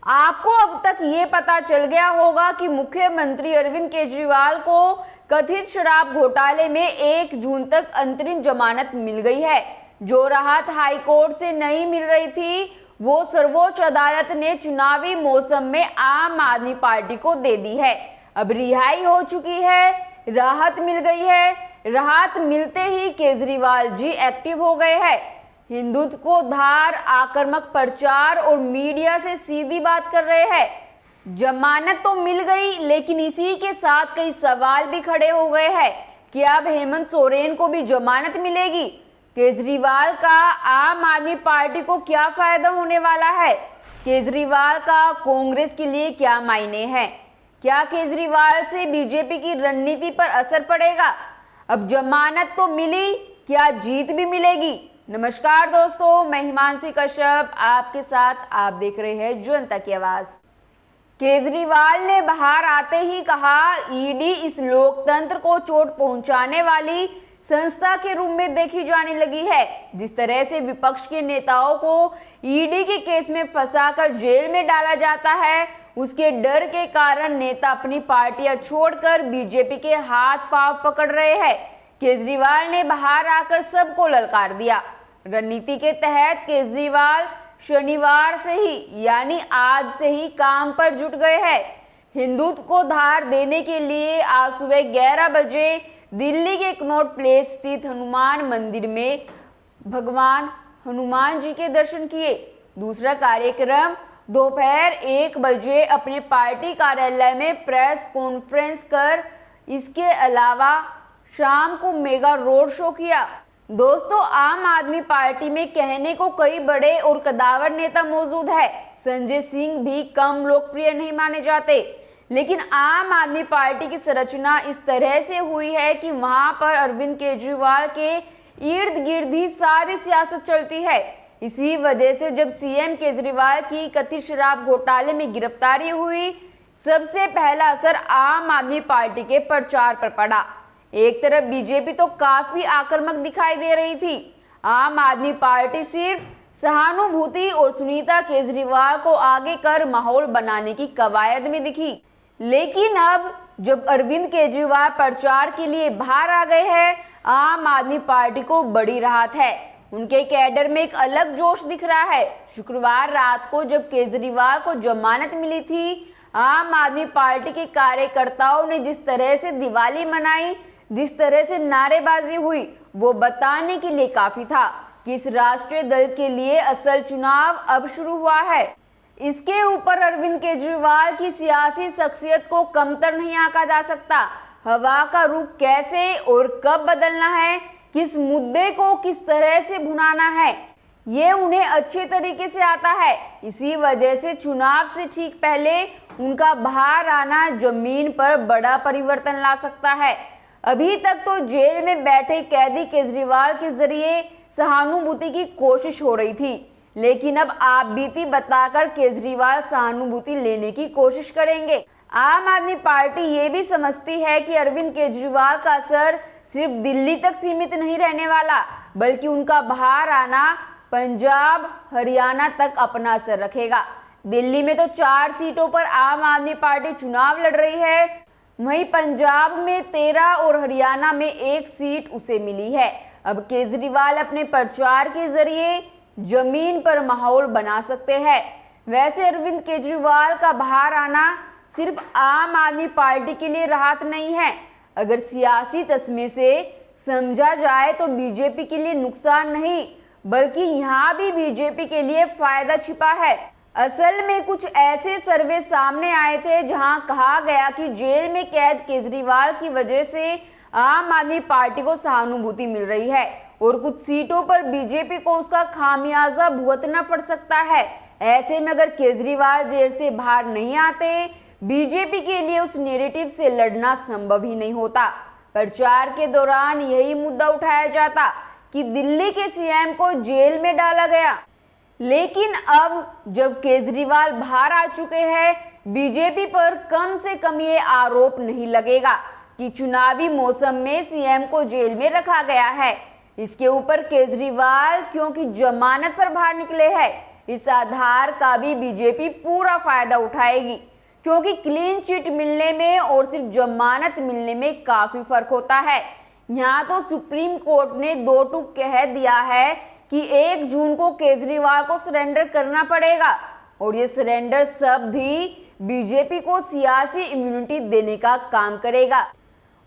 आपको अब तक ये पता चल गया होगा कि मुख्यमंत्री अरविंद केजरीवाल को कथित शराब घोटाले में 1 जून तक अंतरिम जमानत मिल गई है। जो राहत हाईकोर्ट से नहीं मिल रही थी, वो सर्वोच्च अदालत ने चुनावी मौसम में आम आदमी पार्टी को दे दी है। अब रिहाई हो चुकी है, राहत मिल गई है। राहत मिलते ही केजरीवाल जी एक्टिव हो गए हैं। हिंदुत्व को धार आक्रामक प्रचार और मीडिया से सीधी बात कर रहे हैं। जमानत तो मिल गई, लेकिन इसी के साथ कई सवाल भी खड़े हो गए हैं कि अब हेमंत सोरेन को भी जमानत मिलेगी। केजरीवाल का आम आदमी पार्टी को क्या फायदा होने वाला है? केजरीवाल का कांग्रेस के लिए क्या मायने हैं? क्या केजरीवाल से बीजेपी की रणनीति पर असर पड़ेगा? अब जमानत तो मिली, क्या जीत भी मिलेगी? नमस्कार दोस्तों, मैं हिमांशी कश्यप आपके साथ। आप देख रहे हैं जनता की आवाज। केजरीवाल ने बाहर आते ही कहा, ईडी इस लोकतंत्र को चोट पहुंचाने वाली संस्था के रूप में देखी जाने लगी है। जिस तरह से विपक्ष के नेताओं को ईडी के केस में फंसाकर जेल में डाला जाता है, उसके डर के कारण नेता अपनी पार्टियां छोड़कर बीजेपी के हाथ पांव पकड़ रहे हैं। केजरीवाल ने बाहर आकर सबको ललकार दिया। रणनीति के तहत केजरीवाल शनिवार से ही यानी आज से ही काम पर जुट गए हैं। हिंदुत्व को धार देने के लिए आज सुबह 11 बजे दिल्ली के कनॉट प्लेस स्थित हनुमान मंदिर में भगवान हनुमान जी के दर्शन किए। दूसरा कार्यक्रम दोपहर 1 बजे अपने पार्टी कार्यालय में प्रेस कॉन्फ्रेंस कर, इसके अलावा शाम को मेगा रोड शो किया। दोस्तों, आम आदमी पार्टी में कहने को कई बड़े और कद्दावर नेता मौजूद है। संजय सिंह भी कम लोकप्रिय नहीं माने जाते, लेकिन आम आदमी पार्टी की संरचना इस तरह से हुई है कि वहां पर अरविंद केजरीवाल के इर्द गिर्द ही सारी सियासत चलती है। इसी वजह से जब सीएम केजरीवाल की कथित शराब घोटाले में गिरफ्तारी हुई, सबसे पहला असर आम आदमी पार्टी के प्रचार पर पड़ा। एक तरफ बीजेपी तो काफी आक्रामक दिखाई दे रही थी। आम आदमी पार्टी सिर्फ सहानुभूति और सुनीता केजरीवाल को आगे कर माहौल बनाने की कवायद में दिखी। लेकिन अब जब अरविंद केजरीवाल प्रचार के लिए बाहर आ गए हैं, आम आदमी पार्टी को बड़ी राहत है। उनके कैडर में एक अलग जोश दिख रहा है। शुक्रवार रात को जब केजरीवाल को जमानत मिली थी, आम आदमी पार्टी के कार्यकर्ताओं ने जिस तरह से दिवाली मनाई, जिस तरह से नारेबाजी हुई, वो बताने के लिए काफी था कि इस राष्ट्रीय दल के लिए असल चुनाव अब शुरू हुआ है। इसके ऊपर अरविंद केजरीवाल की सियासी शख्सियत को कमतर नहीं आंका जा सकता। हवा का रुख कैसे और कब बदलना है, किस मुद्दे को किस तरह से भुनाना है, ये उन्हें अच्छे तरीके से आता है। इसी वजह से चुनाव से ठीक पहले उनका बाहर आना जमीन पर बड़ा परिवर्तन ला सकता है। अभी तक तो जेल में बैठे कैदी केजरीवाल के जरिए सहानुभूति की कोशिश हो रही थी, लेकिन अब आप बीती बताकर केजरीवाल सहानुभूति लेने की कोशिश करेंगे। आम आदमी पार्टी ये भी समझती है कि अरविंद केजरीवाल का असर सिर्फ दिल्ली तक सीमित नहीं रहने वाला, बल्कि उनका बाहर आना पंजाब हरियाणा तक अपना असर रखेगा। दिल्ली में तो 4 सीटों पर आम आदमी पार्टी चुनाव लड़ रही है, वहीं पंजाब में 13 और हरियाणा में 1 सीट उसे मिली है। अब केजरीवाल अपने प्रचार के जरिए जमीन पर माहौल बना सकते हैं। वैसे अरविंद केजरीवाल का बाहर आना सिर्फ आम आदमी पार्टी के लिए राहत नहीं है। अगर सियासी तस्मे से समझा जाए तो बीजेपी के लिए नुकसान नहीं, बल्कि यहाँ भी बीजेपी के लिए फायदा छिपा है। असल में कुछ ऐसे सर्वे सामने आए थे जहां कहा गया कि जेल में कैद केजरीवाल की वजह से आम आदमी पार्टी को सहानुभूति मिल रही है और कुछ सीटों पर बीजेपी को उसका खामियाजा भुगतना पड़ सकता है। ऐसे में अगर केजरीवाल जेल से बाहर नहीं आते, बीजेपी के लिए उस नैरेटिव से लड़ना संभव ही नहीं होता। प्रचार के दौरान यही मुद्दा उठाया जाता कि दिल्ली के सीएम को जेल में डाला गया, लेकिन अब जब केजरीवाल बाहर आ चुके हैं, बीजेपी पर कम से कम ये आरोप नहीं लगेगा कि चुनावी मौसम में सीएम को जेल में रखा गया है। इसके ऊपर केजरीवाल क्योंकि जमानत पर बाहर निकले हैं, इस आधार का भी बीजेपी पूरा फायदा उठाएगी, क्योंकि क्लीन चिट मिलने में और सिर्फ जमानत मिलने में काफी फर्क होता है। यहाँ तो सुप्रीम कोर्ट ने दो टूक कह दिया है कि 1 जून को केजरीवाल को सरेंडर करना पड़ेगा, और ये सरेंडर शब्द ही बीजेपी को सियासी इम्यूनिटी देने का काम करेगा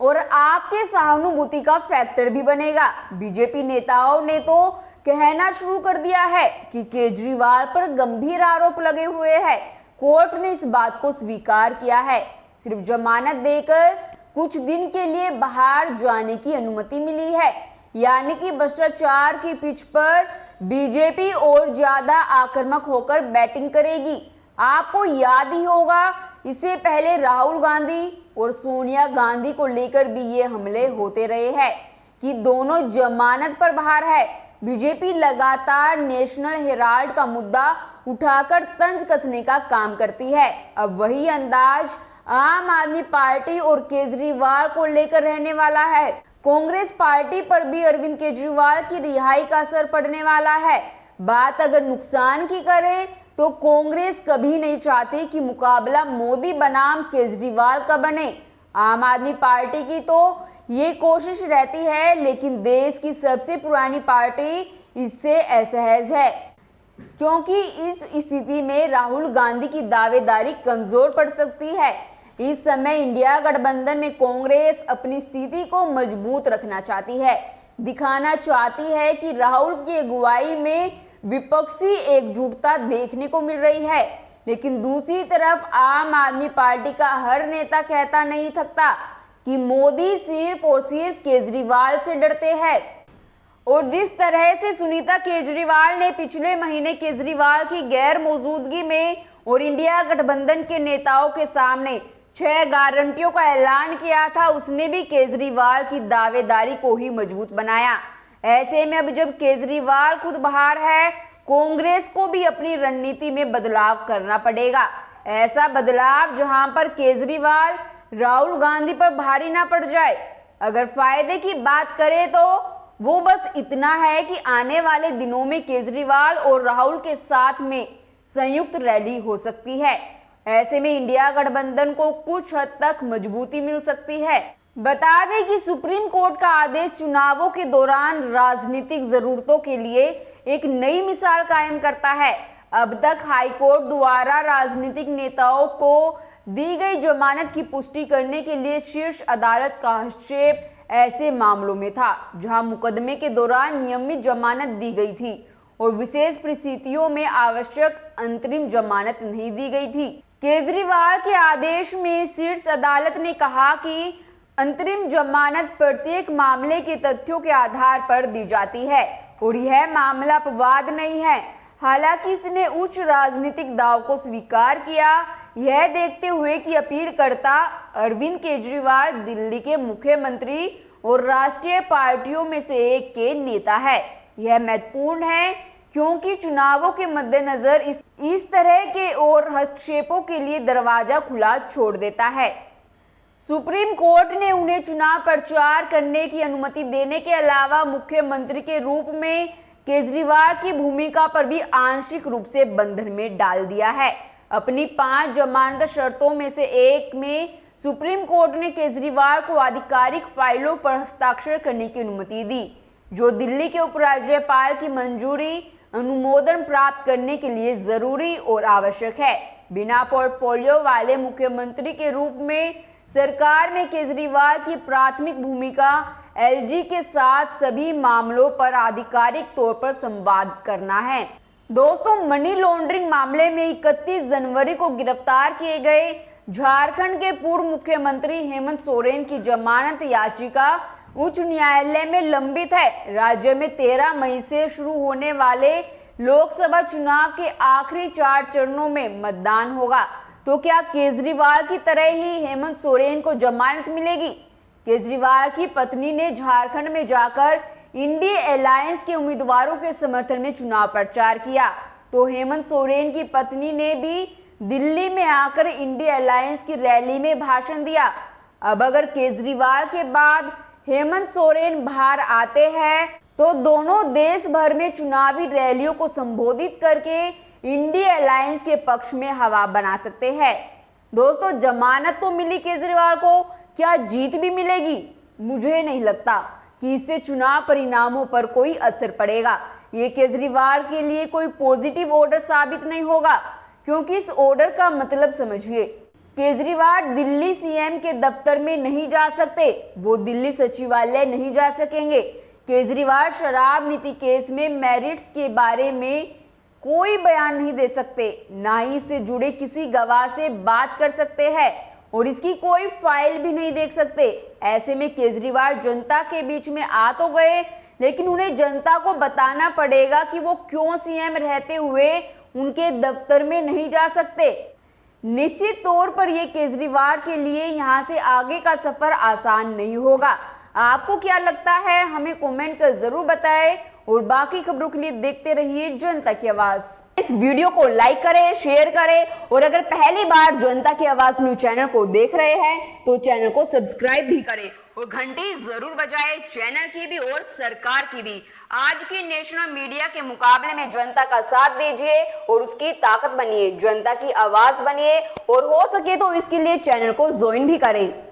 और आपके सहानुभूति का फैक्टर भी बनेगा। बीजेपी नेताओं ने तो कहना शुरू कर दिया है कि केजरीवाल पर गंभीर आरोप लगे हुए हैं। कोर्ट ने इस बात को स्वीकार किया है। सिर्फ जमानत देकर कुछ दिन के लिए बाहर जाने की अनुमति मिली है, यानी कि भ्रष्टाचार की पिच पर बीजेपी और ज्यादा आक्रामक होकर बैटिंग करेगी। आपको याद ही होगा, इससे पहले राहुल गांधी और सोनिया गांधी को लेकर भी ये हमले होते रहे हैं कि दोनों जमानत पर बाहर है। बीजेपी लगातार नेशनल हेराल्ड का मुद्दा उठाकर तंज कसने का काम करती है। अब वही अंदाज आम आदमी पार्टी और केजरीवाल को लेकर रहने वाला है। कांग्रेस पार्टी पर भी अरविंद केजरीवाल की रिहाई का असर पड़ने वाला है। बात अगर नुकसान की करे तो कांग्रेस कभी नहीं चाहती कि मुकाबला मोदी बनाम केजरीवाल का बने। आम आदमी पार्टी की तो ये कोशिश रहती है, लेकिन देश की सबसे पुरानी पार्टी इससे असहज है, क्योंकि इस स्थिति में राहुल गांधी की दावेदारी कमजोर पड़ सकती है। इस समय इंडिया गठबंधन में कांग्रेस अपनी स्थिति को मजबूत रखना चाहती है, दिखाना चाहती है कि राहुल की अगुवाई में विपक्षी एकजुटता देखने को मिल रही है। लेकिन दूसरी तरफ आम आदमी पार्टी का हर नेता कहता नहीं थकता कि मोदी सिर्फ और सिर्फ केजरीवाल से डरते हैं। और जिस तरह से सुनीता केजरीवाल ने पिछले महीने केजरीवाल की गैर मौजूदगी में और इंडिया गठबंधन के नेताओं के सामने 6 गारंटियों का ऐलान किया था, उसने भी केजरीवाल की दावेदारी को ही मजबूत बनाया। ऐसे में अब जब केजरीवाल खुद बाहर है, कांग्रेस को भी अपनी रणनीति में बदलाव करना पड़ेगा। ऐसा बदलाव जहां पर केजरीवाल राहुल गांधी पर भारी ना पड़ जाए। अगर फायदे की बात करें तो वो बस इतना है कि आने वाले दिनों में केजरीवाल और राहुल के साथ में संयुक्त रैली हो सकती है। ऐसे में इंडिया गठबंधन को कुछ हद तक मजबूती मिल सकती है। बता दें कि सुप्रीम कोर्ट का आदेश चुनावों के दौरान राजनीतिक जरूरतों के लिए एक नई मिसाल कायम करता है। अब तक हाईकोर्ट द्वारा राजनीतिक नेताओं को दी गई जमानत की पुष्टि करने के लिए शीर्ष अदालत का हस्तक्षेप ऐसे मामलों में था जहां मुकदमे के दौरान नियमित जमानत दी गई थी और विशेष परिस्थितियों में आवश्यक अंतरिम जमानत नहीं दी गई थी। केजरीवाल के आदेश में शीर्ष अदालत ने कहा कि अंतरिम जमानत प्रत्येक मामले के तथ्यों के आधार पर दी जाती है और यह मामला अपवाद नहीं है। हालांकि इसने उच्च राजनीतिक दाव को स्वीकार किया, यह देखते हुए कि अपीलकर्ता अरविंद केजरीवाल दिल्ली के मुख्यमंत्री और राष्ट्रीय पार्टियों में से एक के नेता है। यह महत्वपूर्ण है क्योंकि चुनावों के मद्देनजर इस तरह के और हस्तक्षेपों के लिए दरवाजा खुला छोड़ देता है। सुप्रीम कोर्ट ने उन्हें चुनाव प्रचार करने की अनुमति देने के अलावा मुख्यमंत्री के रूप में केजरीवाल की भूमिका पर भी आंशिक रूप से बंधन में डाल दिया है। अपनी 5 जमानत शर्तों में से एक में सुप्रीम कोर्ट ने केजरीवाल को आधिकारिक फाइलों पर हस्ताक्षर करने की अनुमति दी, जो दिल्ली के उपराज्यपाल की मंजूरी अनुमोदन प्राप्त करने के लिए जरूरी और आवश्यक है। बिना पोर्टफोलियो वाले मुख्यमंत्री के रूप में सरकार में केजरीवाल की प्राथमिक भूमिका एलजी के साथ सभी मामलों पर आधिकारिक तौर पर संवाद करना है। दोस्तों, मनी लॉन्ड्रिंग मामले में 31 जनवरी को गिरफ्तार किए गए झारखंड के पूर्व मुख्यमंत्री हेमंत सोरेन की जमानत याचिका उच्च न्यायालय में लंबित है। राज्य में 13 मई से शुरू होने वाले लोकसभा चुनाव के आखिरी 4 चरणों में मतदान होगा। तो क्या केजरीवाल की तरह ही हेमंत सोरेन को जमानत मिलेगी? केजरीवाल की पत्नी ने झारखंड में जाकर इंडिया अलायंस के उम्मीदवारों के समर्थन में चुनाव प्रचार किया, तो हेमंत सोरेन की पत्नी ने भी दिल्ली में आकर इंडिया अलायंस की रैली में भाषण दिया। अब अगर केजरीवाल के बाद हेमंत सोरेन बाहर आते हैं तो दोनों देश भर में चुनावी रैलियों को संबोधित करके इंडिया अलायंस के पक्ष में हवा बना सकते हैं। दोस्तों, जमानत तो मिली केजरीवाल को, क्या जीत भी मिलेगी? मुझे नहीं लगता कि इससे चुनाव परिणामों पर कोई असर पड़ेगा। ये केजरीवाल के लिए कोई पॉजिटिव ऑर्डर साबित नहीं होगा, क्योंकि इस ऑर्डर का मतलब समझिए। केजरीवाल दिल्ली सीएम के दफ्तर में नहीं जा सकते, वो दिल्ली सचिवालय नहीं जा सकेंगे। केजरीवाल शराब नीति केस में मेरिट्स के बारे में कोई बयान नहीं दे सकते, ना ही इससे जुड़े किसी गवाह से बात कर सकते हैं और इसकी कोई फाइल भी नहीं देख सकते। ऐसे में केजरीवाल जनता के बीच में आ तो गए, लेकिन उन्हें जनता को बताना पड़ेगा कि वो क्यों सीएम रहते हुए उनके दफ्तर में नहीं जा सकते। निश्चित तौर पर यह केजरीवाल के लिए यहां से आगे का सफर आसान नहीं होगा। आपको क्या लगता है, हमें कमेंट कर जरूर बताएं और बाकी खबरों के लिए देखते रहिए जनता की आवाज। इस वीडियो को लाइक करें, शेयर करें और अगर पहली बार जनता की आवाज न्यूज चैनल को देख रहे हैं तो चैनल को सब्सक्राइब भी करें और घंटी जरूर बजाएं, चैनल की भी और सरकार की भी। आज की नेशनल मीडिया के मुकाबले में जनता का साथ दीजिए और उसकी ताकत बनिए, जनता की आवाज बनिए और हो सके तो इसके लिए चैनल को ज्वाइन भी करें।